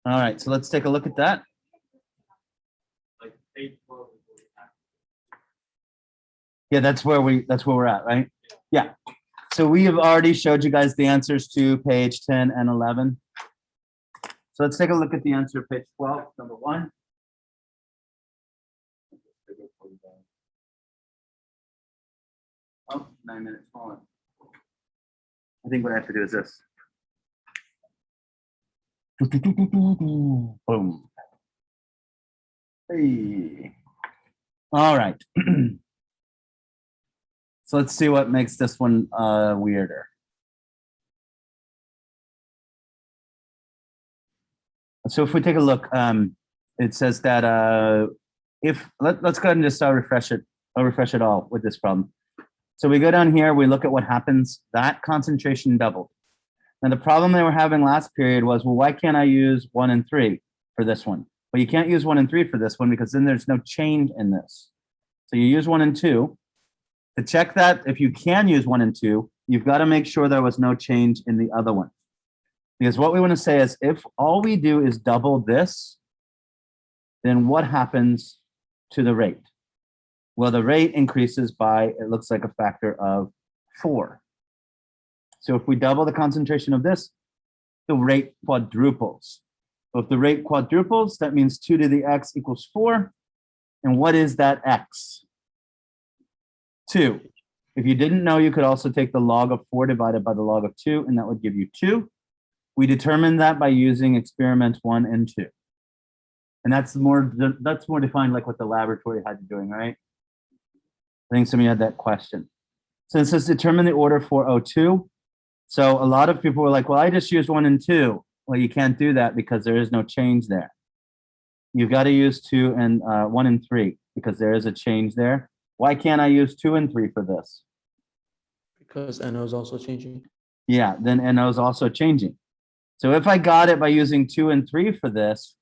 All right, so let's take a look at that. Like page 12 is what we have. Yeah, that's where we're at, right? Yeah. So we have already showed you guys the answers to page 10 and 11. So let's take a look at the answer, page 12, number 1. Oh, 9 minutes on. I think what I have to do is this. Boom. Hey. All right. So let's see what makes this one weirder. So if we take a look, it says that let's go ahead and just refresh it. I'll refresh it all with this problem. So we go down here, we look at what happens. That concentration doubled. Now the problem they were having last period was, well, why can't I use 1 and 3 for this one? Well, you can't use 1 and 3 for this one because then there's no change in this. So you use 1 and 2. To check that, if you can use 1 and 2, you've got to make sure there was no change in the other one. Because what we want to say is if all we do is double this, then what happens to the rate? Well, the rate increases by, it looks like a factor of 4. So if we double the concentration of this, the rate quadruples. So if the rate quadruples, that means 2 to the x equals 4. And what is that x? 2. If you didn't know, you could also take the log of 4 divided by the log of 2, and that would give you 2. We determined that by using experiments 1 and 2. And that's more defined like what the laboratory had you doing, right? I think some of you had that question. So it says determine the order for O2. So a lot of people were like, well, I just used 1 and 2. Well, you can't do that because there is no change there. You've got to use 2 and 1 and 3 because there is a change there. Why can't I use 2 and 3 for this? Because NO is also changing. Yeah, then NO is also changing. So if I got it by using 2 and 3 for this,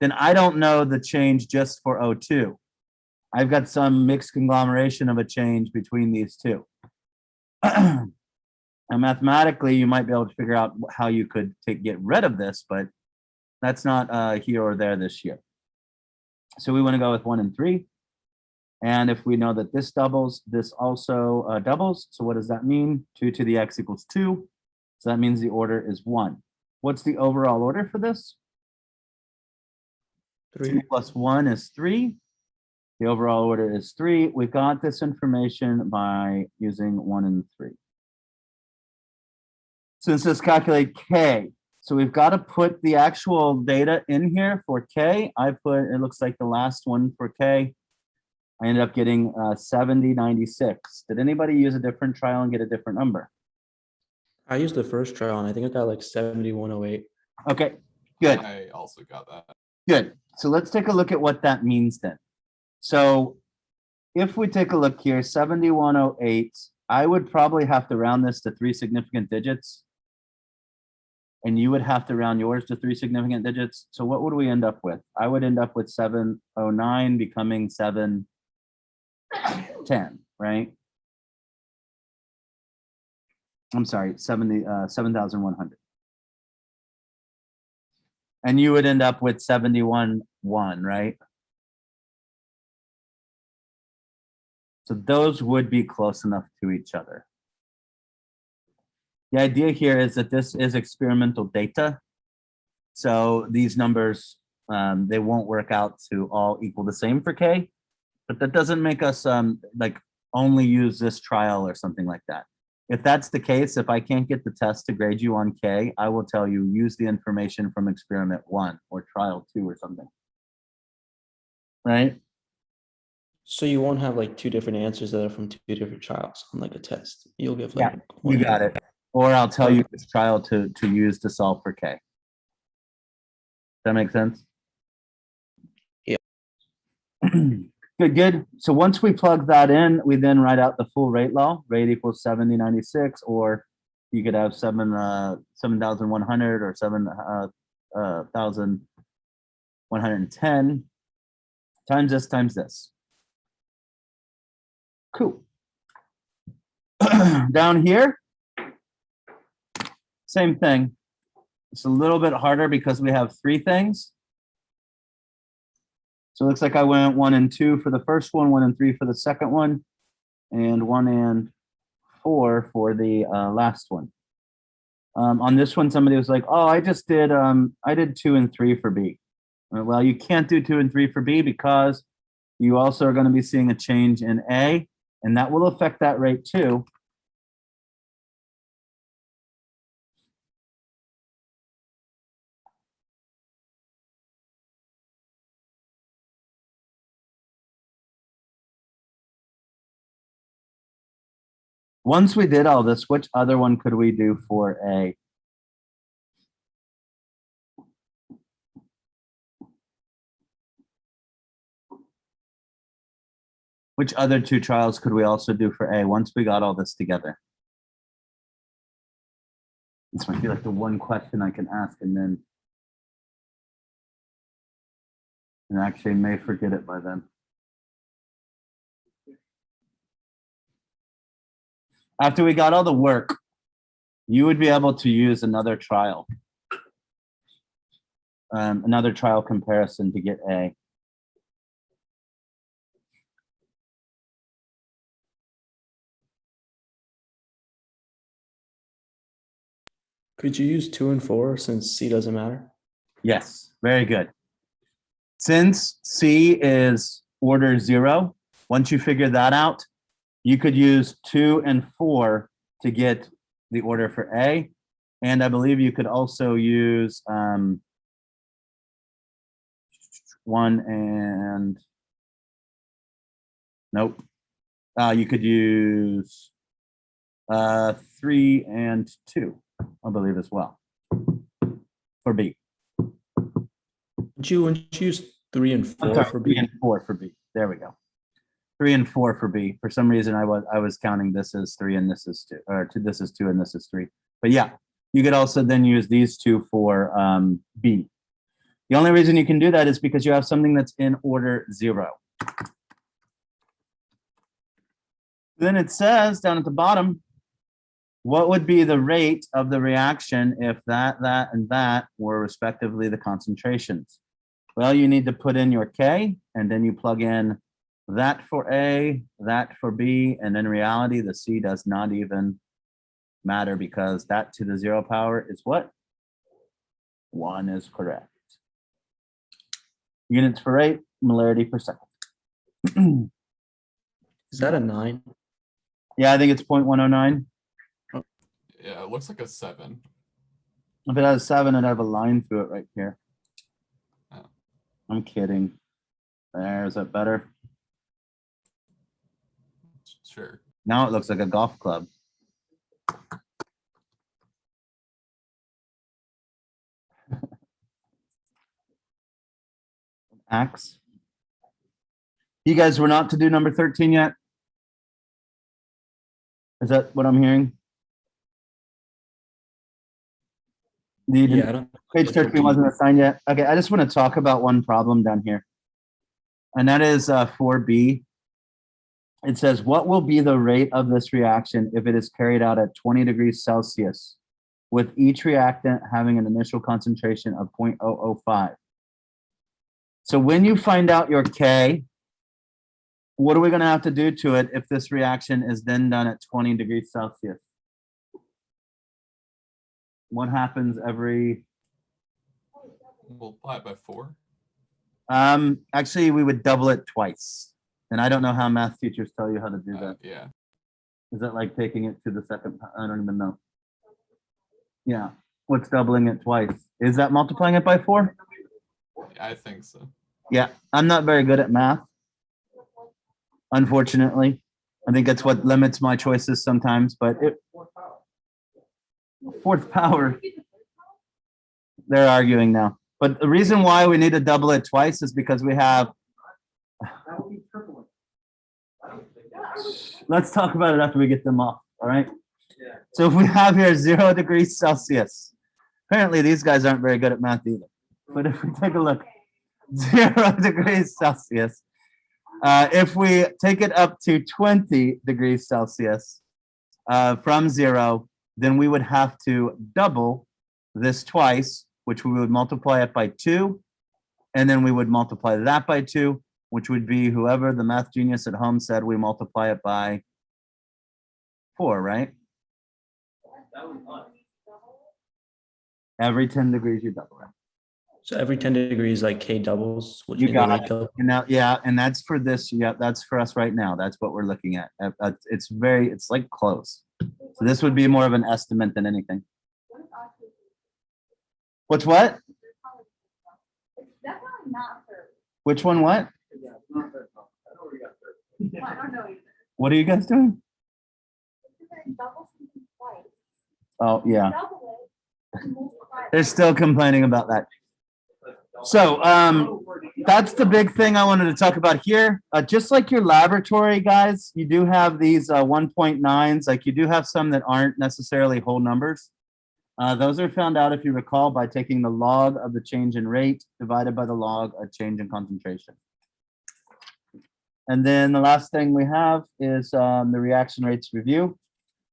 then I don't know the change just for O2. I've got some mixed conglomeration of a change between these two. And mathematically, you might be able to figure out how you could get rid of this, but that's not here or there this year. So we want to go with 1 and 3. And if we know that this doubles, this also doubles. So what does that mean? 2 to the x equals 2. So that means the order is 1. What's the overall order for this? 3. 2 plus 1 is 3. The overall order is 3. We got this information by using 1 and 3. Since this calculate K, so we've got to put the actual data in here for K. I put, it looks like the last one for K. I ended up getting 7096. Did anybody use a different trial and get a different number? I used the first trial and I think I got like 7108. Okay, good. I also got that. Good. So let's take a look at what that means then. So if we take a look here, 7108, I would probably have to round this to 3 significant digits. And you would have to round yours to 3 significant digits. So what would we end up with? I would end up with 709 becoming 710, right? I'm sorry, 7,100. And you would end up with 71.1, right? So those would be close enough to each other. The idea here is that this is experimental data. So these numbers, they won't work out to all equal the same for K, but that doesn't make us like only use this trial or something like that. If that's the case, if I can't get the test to grade you on K, I will tell you, use the information from experiment 1 or trial 2 or something, right? So you won't have like 2 different answers that are from 2 different trials on like a test. You'll give like Yeah, one you got answer. it. Or I'll tell you which trial to use to solve for K. Does that make sense? Yeah. Good, good. So once we plug that in, we then write out the full rate law. Rate equals 7096, or you could have 7,100 or 7,110 times this times this. Cool. Down here, same thing. It's a little bit harder because we have three things. So it looks like I went 1 and 2 for the first one, 1 and 3 for the second one, and 1 and 4 for the last one. On this one, somebody was like, "Oh, I did 2 and 3 for B." Well, you can't do 2 and 3 for B because you also are going to be seeing a change in A, and that will affect that rate too. Once we did all this, which other one could we do for A? Which other two trials could we also do for A once we got all this together? This might be like the one question I can ask and actually may forget it by then. After we got all the work, you would be able to use another trial. Another trial comparison to get A. Could you use 2 and 4 since C doesn't matter? Yes, very good. Since C is order 0, once you figure that out, you could use 2 and 4 to get the order for A. And I believe you could also use 1 and, nope. You could use 3 and 2, I believe as well, for B. Wouldn't you use 3 and 4 I'm sorry, for 3 B? and 4 for B. There we go. 3 and 4 for B. For some reason, I was counting this as 3 and this is 2, or this is 2 and this is 3. But yeah, you could also then use these two for B. The only reason you can do that is because you have something that's in order 0. Then it says down at the bottom, what would be the rate of the reaction if that, and that were respectively the concentrations? Well, you need to put in your K, and then you plug in that for A, that for B, and in reality, the C does not even matter because that to the 0 power is what? 1 is correct. Units for rate, molarity per second. Is that a 9? Yeah, I think it's 0.109. Yeah, it looks like a 7. If it has 7, it'd have a line through it right here. Oh. I'm kidding. There, is that better? Sure. Now it looks like a golf club. Axe. You guys were not to do number 13 yet? Is that what I'm hearing? You didn't- Yeah, I don't. Page 13 wasn't assigned yet. Okay, I just want to talk about one problem down here. And that is 4B. It says, what will be the rate of this reaction if it is carried out at 20 degrees Celsius with each reactant having an initial concentration of 0.005? So when you find out your K, what are we going to have to do to it if this reaction is then done at 20 degrees Celsius? What happens every... Multiply it by 4. Actually, we would double it twice. And I don't know how math teachers tell you how to do that. Yeah. Is that like taking it to the second? I don't even know. Yeah. What's doubling it twice? Is that multiplying it by 4? I think so. Yeah. I'm not very good at math. Unfortunately. I think that's what limits my choices sometimes, but fourth power. They're arguing now. But the reason why we need to double it twice is because we have... Let's talk about it after we get them off, all right? Yeah. So if we have here 0 degrees Celsius, apparently these guys aren't very good at math either. But if we take a look, 0 degrees Celsius, if we take it up to 20 degrees Celsius from 0, then we would have to double this twice, which we would multiply it by 2, and then we would multiply that by 2, which would be whoever the math genius at home said we multiply it by 4, right? That was fun. Every 10 degrees you double it. So every 10 degrees, like K doubles, which You is got the it. rate double. And now, yeah, and that's for this. Yeah, that's for us right now. That's what we're looking at. It's like close. So this would be more of an estimate than anything. What's what? It's definitely not third. Which one? What? Yeah, it's not very tough. I know where you got third. I don't know either. What are you guys doing? It's because I double something twice. Oh, yeah. Double it. and multiply it They're by still complaining about that. So, that's the big thing I wanted to talk about here. Just like your laboratory, guys, you do have these 1.9s. Like you do have some that aren't necessarily whole numbers. Those are found out, if you recall, by taking the log of the change in rate divided by the log of change in concentration. And then the last thing we have is the reaction rates review.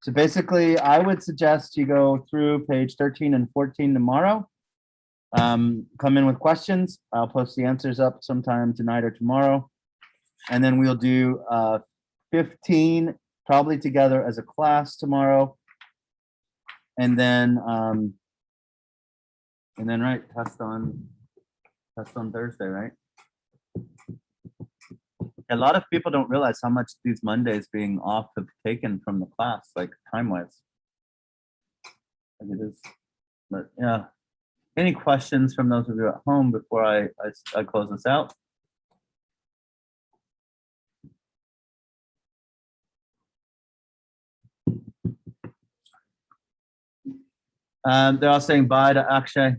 So basically, I would suggest you go through page 13 and 14 tomorrow. Come in with questions. I'll post the answers up sometime tonight or tomorrow. And then we'll do 15 probably together as a class tomorrow. And then right, test on Thursday, right? A lot of people don't realize how much these Mondays being off have taken from the class, like time-wise. Like it is, but yeah. Any questions from those of you at home before I close this out? They're all saying bye to Akshay.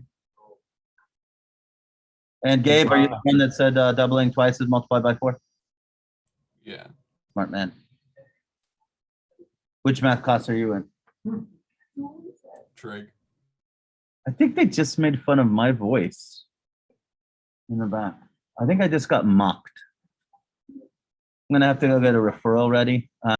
And Gabe, are you the one that said doubling twice is multiplied by 4? Yeah. Smart man. Which math class are you in? Trig. I think they just made fun of my voice in the back. I think I just got mocked. I'm gonna have to go get a referral ready.